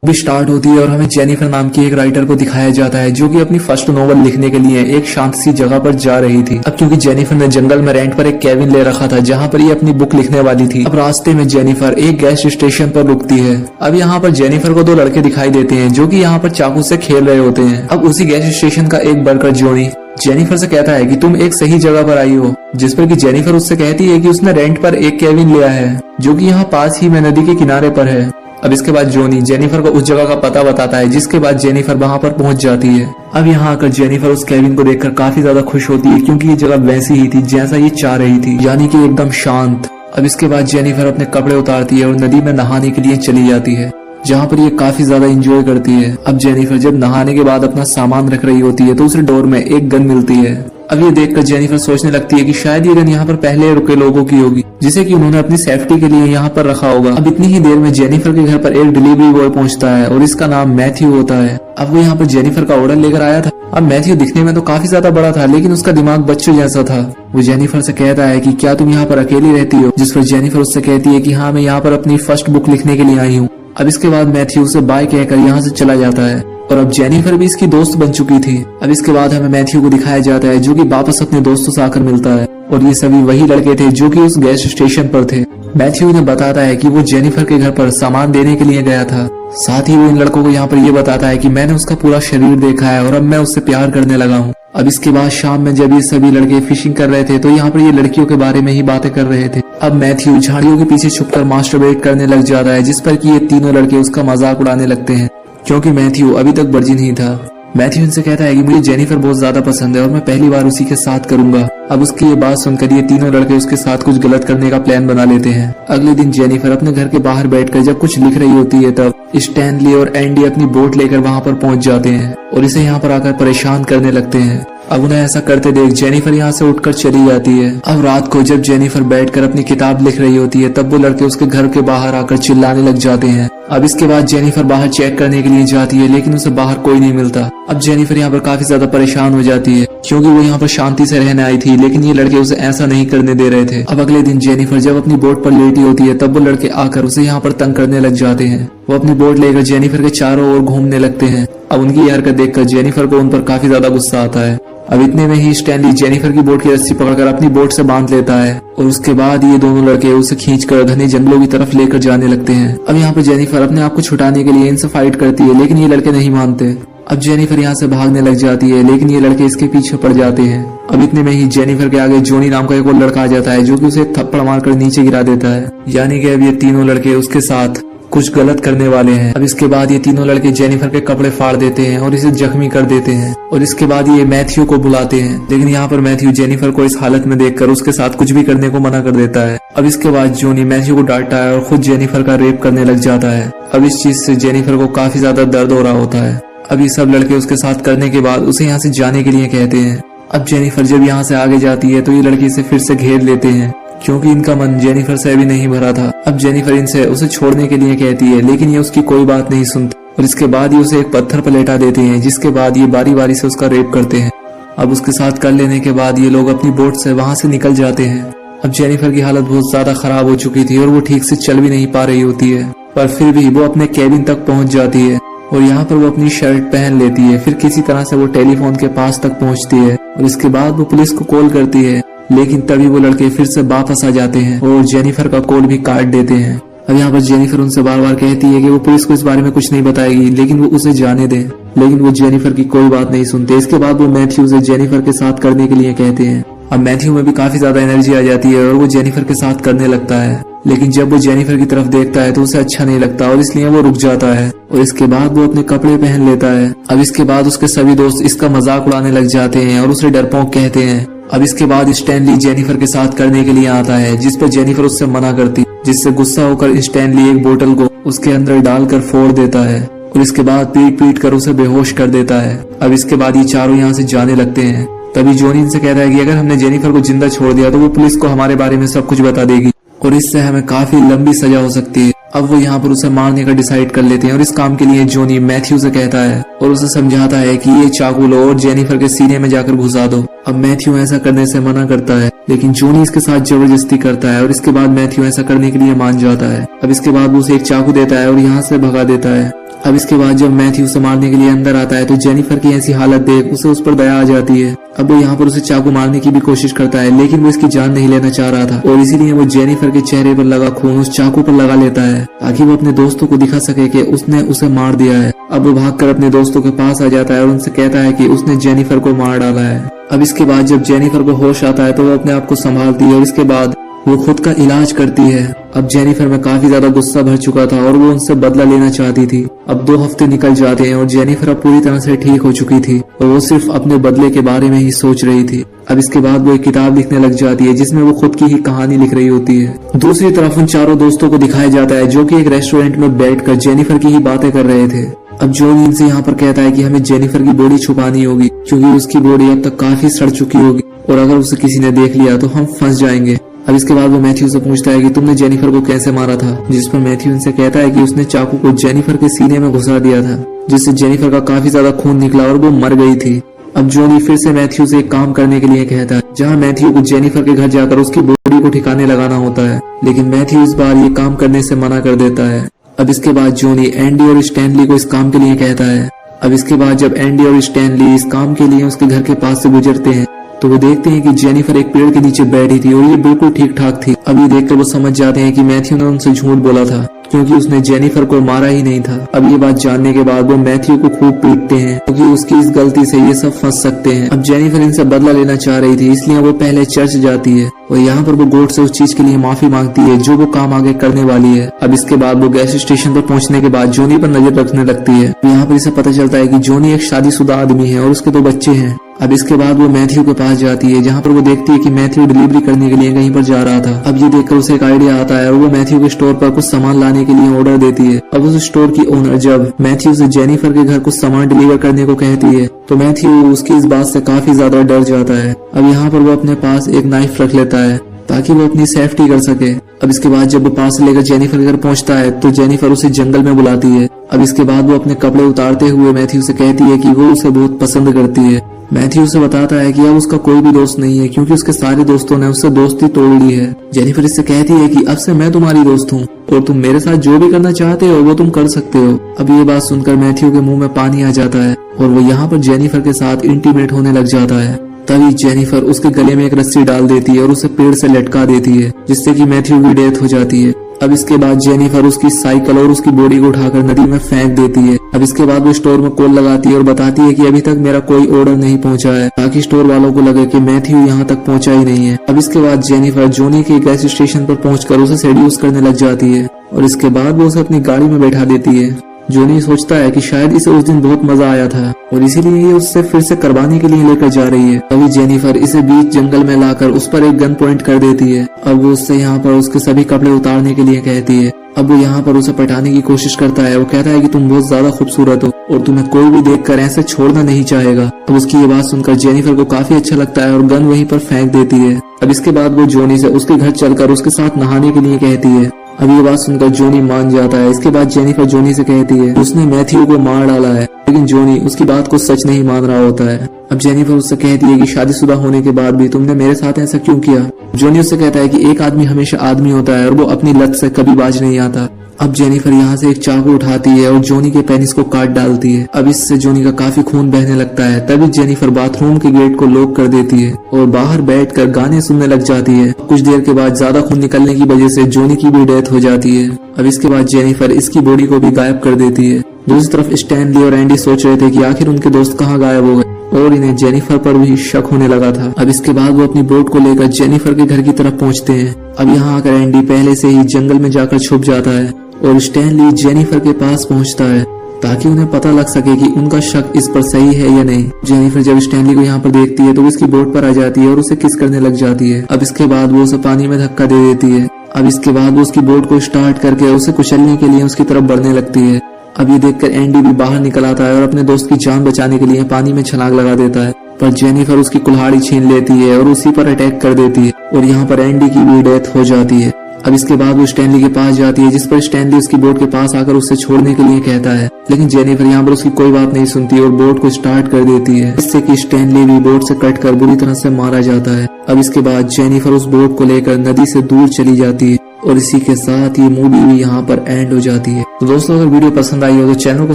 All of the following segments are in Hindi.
भी स्टार्ट होती है और हमें जेनिफर नाम की एक राइटर को दिखाया जाता है जो कि अपनी फर्स्ट नोवेल लिखने के लिए एक शांत सी जगह पर जा रही थी। अब क्योंकि जेनिफर ने जंगल में रेंट पर एक केबिन ले रखा था जहाँ पर ये अपनी बुक लिखने वाली थी। अब रास्ते में जेनिफर एक गैस स्टेशन पर रुकती है। अब यहाँ पर जेनिफर को दो लड़के दिखाई देते हैं जो कि यहाँ पर चाकू से खेल रहे होते हैं। अब उसी गैस स्टेशन का एक वर्कर जॉनी जेनिफर से कहता है कि तुम एक सही जगह पर आई हो, जिस पर कि जेनिफर उससे कहती है कि उसने रेंट पर एक केबिन लिया है जो कि यहाँ पास ही में नदी के किनारे पर है। अब इसके बाद जॉनी जेनिफर को उस जगह का पता बताता है, जिसके बाद जेनिफर वहाँ पर पहुंच जाती है। अब यहाँ आकर जेनिफर उस केबिन को देखकर काफी ज्यादा खुश होती है क्योंकि ये जगह वैसी ही थी जैसा ये चाह रही थी, यानी कि एकदम शांत। अब इसके बाद जेनिफर अपने कपड़े उतारती है और नदी में नहाने के लिए चली जाती है, जहाँ पर ये काफी ज्यादा एंजॉय करती है। अब जेनिफर जब नहाने के बाद अपना सामान रख रही होती है तो उसे डोर में एक गन मिलती है। अब ये देखकर जेनिफर सोचने लगती है कि शायद ये गन यहाँ पर पहले रुके लोगों की होगी, जिसे कि उन्होंने अपनी सेफ्टी के लिए यहाँ पर रखा होगा। अब इतनी ही देर में जेनिफर के घर पर एक डिलीवरी बॉय पहुँचता है और इसका नाम मैथ्यू होता है। अब वो यहाँ पर जेनिफर का ऑर्डर लेकर आया था। अब मैथ्यू दिखने में तो काफी ज्यादा बड़ा था, लेकिन उसका दिमाग बच्चों जैसा था। वो जेनिफर से कहता है कि क्या तुम यहाँ पर अकेली रहती हो, जिस पर जेनिफर उससे कहती है कि हाँ, मैं यहाँ पर अपनी फर्स्ट बुक लिखने के लिए आई हूँ। अब इसके बाद मैथ्यू उसे बाय कहकर यहाँ से चला जाता है और अब जेनिफर भी इसकी दोस्त बन चुकी थी। अब इसके बाद हमें मैथ्यू को दिखाया जाता है जो कि वापस अपने दोस्तों से आकर मिलता है और ये सभी वही लड़के थे जो कि उस गैस स्टेशन पर थे। मैथ्यू ने बताता है कि वो जेनिफर के घर पर सामान देने के लिए गया था। साथ ही वो इन लड़कों को यहाँ पर ये बताता है कि मैंने उसका पूरा शरीर देखा है और अब मैं उससे प्यार करने लगा हूँ। अब इसके बाद शाम में जब ये सभी लड़के फिशिंग कर रहे थे तो यहाँ पर ये लड़कियों के बारे में ही बातें कर रहे थे। अब मैथ्यू झाड़ियों के पीछे छुपकर मास्टरबेट करने लग जाता है, जिस पर कि ये तीनों लड़के उसका मजाक उड़ाने लगते हैं क्योंकि मैथ्यू अभी तक वर्जिन ही था। मैथ्यू इनसे कहता है कि मुझे जेनिफर बहुत ज्यादा पसंद है और मैं पहली बार उसी के साथ करूंगा। अब उसकी ये बात सुनकर ये तीनों लड़के उसके साथ कुछ गलत करने का प्लान बना लेते हैं। अगले दिन जेनिफर अपने घर के बाहर बैठकर जब कुछ लिख रही होती है तब स्टैनली और एंडी अपनी बोट लेकर वहाँ पर पहुँच जाते हैं और इसे यहाँ पर आकर परेशान करने लगते हैं। अब उन्हें ऐसा करते देख जेनिफर यहाँ से उठकर चली जाती है। अब रात को जब जेनिफर बैठकर अपनी किताब लिख रही होती है तब वो लड़के उसके घर के बाहर आकर चिल्लाने लग जाते हैं। अब इसके बाद जेनिफर बाहर चेक करने के लिए जाती है, लेकिन उसे बाहर कोई नहीं मिलता। अब जेनिफर यहाँ पर काफी ज्यादा परेशान हो जाती है क्योंकि वो यहाँ पर शांति से रहने आई थी, लेकिन ये लड़के उसे ऐसा नहीं करने दे रहे थे। अब अगले दिन जेनिफर जब अपनी बोट पर लेटी होती है तब वो लड़के आकर उसे यहाँ पर तंग करने लग जाते हैं। वो अपनी बोट लेकर जेनिफर के चारों ओर घूमने लगते हैं। अब उनकी ये हरकत देखकर जेनिफर को उन पर काफी ज्यादा गुस्सा आता है। अब इतने में ही स्टैनली जेनिफर की बोट की रस्सी पकड़कर अपनी बोट से बांध लेता है और उसके बाद ये दोनों लड़के उसे खींचकर घने जंगलों की तरफ लेकर जाने लगते हैं। अब यहाँ पर जेनिफर अपने आप को छुटाने के लिए इनसे फाइट करती है, लेकिन ये लड़के नहीं मानते। अब जेनिफर यहाँ से भागने लग जाती है, लेकिन ये लड़के इसके पीछे पड़ जाते हैं। अब इतने में ही जेनिफर के आगे जॉनी नाम का एक और लड़का आ जाता है जो कि उसे थप्पड़ मारकर नीचे गिरा देता है, यानी कि अब ये तीनों लड़के उसके साथ कुछ गलत करने वाले हैं। अब इसके बाद ये तीनों लड़के जेनिफर के कपड़े फाड़ देते हैं और इसे जख्मी कर देते हैं और इसके बाद ये मैथ्यू को बुलाते हैं, लेकिन यहाँ पर मैथ्यू जेनिफर को इस हालत में देखकर उसके साथ कुछ भी करने को मना कर देता है। अब इसके बाद जॉनी मैथ्यू को डांटता है और खुद जेनिफर का रेप करने लग जाता है। अब इस चीज से जेनिफर को काफी ज्यादा दर्द हो रहा होता है। अब ये सब लड़के उसके साथ करने के बाद उसे यहाँ से जाने के लिए कहते हैं। अब जेनिफर जब यहाँ से आगे जाती है तो ये लड़के इसे फिर से घेर लेते हैं क्योंकि इनका मन जेनिफर से अभी नहीं भरा था। अब जेनिफर इनसे उसे छोड़ने के लिए कहती है, लेकिन ये उसकी कोई बात नहीं सुनती और इसके बाद ये उसे एक पत्थर पर लेटा देते हैं, जिसके बाद ये बारी बारी से उसका रेप करते हैं। अब उसके साथ कर लेने के बाद ये लोग अपनी बोट से वहाँ से निकल जाते हैं। अब जेनिफर की हालत बहुत ज्यादा खराब हो चुकी थी और वो ठीक से चल भी नहीं पा रही होती है, पर फिर भी वो अपने केबिन तक पहुँच जाती है और यहाँ पर वो अपनी शर्ट पहन लेती है। फिर किसी तरह से वो टेलीफोन के पास तक पहुँचती है और इसके बाद वो पुलिस को कॉल करती है, लेकिन तभी वो लड़के फिर से वापस आ जाते हैं और जेनिफर का कॉल भी काट देते हैं। अब यहाँ पर जेनिफर उनसे बार बार कहती है कि वो पुलिस को इस बारे में कुछ नहीं बताएगी, लेकिन वो उसे जाने दे, लेकिन वो जेनिफर की कोई बात नहीं सुनते। इसके बाद वो मैथ्यू से जेनिफर के साथ करने के लिए कहते हैं। अब मैथ्यू में भी काफी ज्यादा एनर्जी आ जाती है और वो जेनिफर के साथ करने लगता है, लेकिन जब वो जेनिफर की तरफ देखता है तो उसे अच्छा नहीं लगता और इसलिए वो रुक जाता है और इसके बाद वो अपने कपड़े पहन लेता है। अब इसके बाद उसके सभी दोस्त इसका मजाक उड़ाने लग जाते हैं और उसे डरपोक कहते हैं। अब इसके बाद स्टैनली जेनिफर के साथ करने के लिए आता है, जिस पर जेनिफर उससे मना करती, जिससे गुस्सा होकर स्टैनली एक बोतल को उसके अंदर डालकर फोड़ देता है और इसके बाद पीट पीट कर उसे बेहोश कर देता है। अब इसके बाद ये चारों यहाँ से जाने लगते हैं। तभी जॉनी इनसे कहता है कि अगर हमने जेनिफर को जिंदा छोड़ दिया तो वो पुलिस को हमारे बारे में सब कुछ बता देगी और इससे हमें काफी लंबी सजा हो सकती है। अब वो यहाँ पर उसे मारने का डिसाइड कर लेते हैं और इस काम के लिए जॉनी मैथ्यू से कहता है और उसे समझाता है कि ये चाकू लो और जेनिफर के सीने में जाकर घुसा दो। अब मैथ्यू ऐसा करने से मना करता है, लेकिन जॉनी इसके साथ जबरदस्ती करता है और इसके बाद मैथ्यू ऐसा करने के लिए मान जाता है। अब इसके बाद वो उसे एक चाकू देता है और यहाँ से भगा देता है। अब इसके बाद जब मैथ्यू उसे मारने के लिए अंदर आता है तो जेनिफर की ऐसी हालत देख उसे उस पर दया आ जाती है। अब वो यहाँ पर उसे चाकू मारने की भी कोशिश करता है, लेकिन वो इसकी जान नहीं लेना चाह रहा था और इसीलिए वो जेनिफर के चेहरे पर लगा खून उस चाकू पर लगा लेता है ताकि वो अपने दोस्तों को दिखा सके कि उसने उसे मार दिया है। अब वो भागकर अपने दोस्तों के पास आ जाता है और उनसे कहता है कि उसने जेनिफर को मार डाला है। अब इसके बाद जब जेनिफर को होश आता है तो वो अपने आप को संभालती है और इसके बाद वो खुद का इलाज करती है। अब जेनिफर में काफी ज्यादा गुस्सा भर चुका था और वो उनसे बदला लेना चाहती थी। अब 2 हफ्ते निकल जाते हैं और जेनिफर अब पूरी तरह से ठीक हो चुकी थी और वो सिर्फ अपने बदले के बारे में ही सोच रही थी। अब इसके बाद वो एक किताब लिखने लग जाती है जिसमें वो खुद की ही कहानी लिख रही होती है। दूसरी तरफ उन चारों दोस्तों को दिखाया जाता है जो कि एक रेस्टोरेंट में बैठकर जेनिफर की ही बातें कर रहे थे। अब जॉनी इनसे यहाँ पर कहता है कि हमें जेनिफर की बॉडी छुपानी होगी क्योंकि उसकी बॉडी अब तक काफी सड़ चुकी होगी और अगर उसे किसी ने देख लिया तो हम फंस जाएंगे। अब इसके बाद वो मैथ्यू से पूछता है कि तुमने जेनिफर को कैसे मारा था, जिस पर मैथ्यू इनसे कहता है कि उसने चाकू को जेनिफर के सीने में घुसा दिया था जिससे जेनिफर का काफी ज्यादा खून निकला और वो मर गई थी। अब जॉनी फिर से मैथ्यू से एक काम करने के लिए कहता है जहाँ मैथ्यू को जेनिफर के घर जाकर उसकी बॉडी को ठिकाने लगाना होता है, लेकिन मैथ्यू इस बार ये काम करने से मना कर देता है। अब इसके बाद जॉनी एंडी और स्टैनली को इस काम के लिए कहता है। अब इसके बाद जब एंडी और स्टैनली इस काम के लिए उसके घर के पास से गुजरते हैं तो वो देखते हैं कि जेनिफर एक पेड़ के नीचे बैठी थी और ये बिल्कुल ठीक ठाक थी। अब ये देखकर वो समझ जाते हैं कि मैथ्यू ने उनसे झूठ बोला था क्योंकि उसने जेनिफर को मारा ही नहीं था। अब ये बात जानने के बाद वो मैथ्यू को खूब पीटते हैं क्योंकि उसकी इस गलती से ये सब फंस सकते हैं। अब जेनिफर इनसे बदला लेना चाह रही थी इसलिए वो पहले चर्च जाती है और यहाँ पर वो गॉड से उस चीज के लिए माफी मांगती है जो वो काम आगे करने वाली है। अब इसके बाद वो गैस स्टेशन पर पहुंचने के बाद जॉनी पर नजर रखने लगती है। यहाँ पर इसे पता चलता है कि जॉनी एक शादीशुदा आदमी है और उसके 2 बच्चे हैं। अब इसके बाद वो मैथ्यू के पास जाती है जहाँ पर वो देखती है कि मैथ्यू डिलीवरी करने के लिए कहीं पर जा रहा था। अब ये देखकर उसे एक आइडिया आता है और वो मैथ्यू के स्टोर पर कुछ सामान लाने के लिए ऑर्डर देती है। अब उस स्टोर की ओनर जब मैथ्यू से जेनिफर के घर कुछ सामान डिलीवर करने को कहती है तो मैथ्यू उसकी इस बात से काफी ज्यादा डर जाता है। अब यहाँ पर वो अपने पास एक नाइफ रख लेता है ताकि वो अपनी सेफ्टी कर सके। अब इसके बाद जब वो पास लेकर जेनिफर के घर पहुंचता है तो जेनिफर उसे जंगल में बुलाती है। अब इसके बाद वो अपने कपड़े उतारते हुए मैथ्यू से कहती है कि वो उसे बहुत पसंद करती है। मैथ्यू उसे बताता है कि अब उसका कोई भी दोस्त नहीं है क्योंकि उसके सारे दोस्तों ने उससे दोस्ती तोड़ ली है। जेनिफर इससे कहती है कि अब से मैं तुम्हारी दोस्त हूँ और तुम मेरे साथ जो भी करना चाहते हो वो तुम कर सकते हो। अब ये बात सुनकर मैथ्यू के मुंह में पानी आ जाता है और वो यहाँ पर जेनिफर के साथ इंटीमेट होने लग जाता है। तभी जेनिफर उसके गले में एक रस्सी डाल देती है और उसे पेड़ से लटका देती है जिससे कि मैथ्यू की डेथ हो जाती है। अब इसके बाद जेनिफर उसकी साइकिल और उसकी बॉडी को उठाकर नदी में फेंक देती है। अब इसके बाद वो स्टोर में कॉल लगाती है और बताती है कि अभी तक मेरा कोई ऑर्डर नहीं पहुंचा है ताकि स्टोर वालों को लगे कि मैथ्यू यहाँ तक पहुंचा ही नहीं है। अब इसके बाद जेनिफर जॉनी के गैस स्टेशन पर पहुंचकर उसे सेड्यूस करने लग जाती है और इसके बाद वो उसे अपनी गाड़ी में बैठा देती है। जॉनी सोचता है कि शायद इसे उस दिन बहुत मजा आया था और इसीलिए ये उससे फिर से करवाने के लिए लेकर जा रही है। अभी जेनिफर इसे बीच जंगल में लाकर उस पर एक गन पॉइंट कर देती है। अब वो उससे यहाँ पर उसके सभी कपड़े उतारने के लिए कहती है। अब वो यहाँ पर उसे पटाने की कोशिश करता है। वो कहता है कि तुम बहुत ज्यादा खूबसूरत हो और तुम्हें कोई भी देखकर ऐसे छोड़ना नहीं चाहेगा। अब उसकी ये बात सुनकर जेनिफर को काफी अच्छा लगता है और गन वहीं पर फेंक देती है। अब इसके बाद वो जॉनी से उसके घर चलकर उसके साथ नहाने के लिए कहती है। अब ये बात सुनकर जॉनी मान जाता है। इसके बाद जेनिफर जॉनी से कहती है उसने मैथ्यू को मार डाला है, लेकिन जॉनी उसकी बात को सच नहीं मान रहा होता है। अब जेनिफर उससे कहती है कि शादीशुदा होने के बाद भी तुमने मेरे साथ ऐसा क्यों किया। जॉनी उससे कहता है कि एक आदमी हमेशा आदमी होता है और वो अपनी लत से कभी बाज नहीं आता। अब जेनिफर यहाँ से एक चाकू उठाती है और जॉनी के पेनिस को काट डालती है। अब इससे जॉनी का काफी खून बहने लगता है। तभी जेनिफर बाथरूम के गेट को लॉक कर देती है और बाहर बैठकर गाने सुनने लग जाती है। कुछ देर के बाद ज्यादा खून निकलने की वजह से जॉनी की भी डेथ हो जाती है। अब इसके बाद जेनिफर इसकी बॉडी को भी गायब कर देती है। दूसरी तरफ स्टैनली और एंडी सोच रहे थे कि आखिर उनके दोस्त कहाँ गायब हो गए और इन्हें जेनिफर पर भी शक होने लगा था। अब इसके बाद वो अपनी बोट को लेकर जेनिफर के घर की तरफ पहुँचते हैं। अब यहाँ आकर एंडी पहले से ही जंगल में जाकर छुप जाता है और स्टैनली जेनिफर के पास पहुंचता है ताकि उन्हें पता लग सके कि उनका शक इस पर सही है या नहीं। जेनिफर जब स्टैनली को यहाँ पर देखती है तो वो इसकी बोट पर आ जाती है और उसे किस करने लग जाती है। अब इसके बाद वो उसे पानी में धक्का दे देती है। अब इसके बाद वो उसकी बोट को स्टार्ट करके उसे कुचलने के लिए उसकी तरफ बढ़ने लगती है। अब ये देखकर एंडी भी बाहर निकल आता है और अपने दोस्त की जान बचाने के लिए पानी में छलांग लगा देता है, पर जेनिफर उसकी कुल्हाड़ी छीन लेती है और उसी पर अटैक कर देती है और यहाँ पर एंडी की भी डेथ हो जाती है। अब इसके बाद वो स्टैनली के पास जाती है जिस पर स्टैनली उसकी बोट के पास आकर उससे छोड़ने के लिए कहता है, लेकिन जेनिफर यहाँ पर उसकी कोई बात नहीं सुनती और बोट को स्टार्ट कर देती है, इससे कि स्टैनली भी बोट से कटकर बुरी तरह से मारा जाता है। अब इसके बाद जेनिफर उस बोट को लेकर नदी से दूर चली जाती है और इसी के साथ ये मूवी भी यहाँ पर एंड हो जाती है। तो दोस्तों अगर वीडियो पसंद आई हो तो चैनल को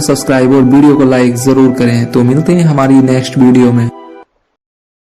सब्सक्राइब और वीडियो को लाइक जरूर करें। तो मिलते हैं हमारी नेक्स्ट वीडियो में।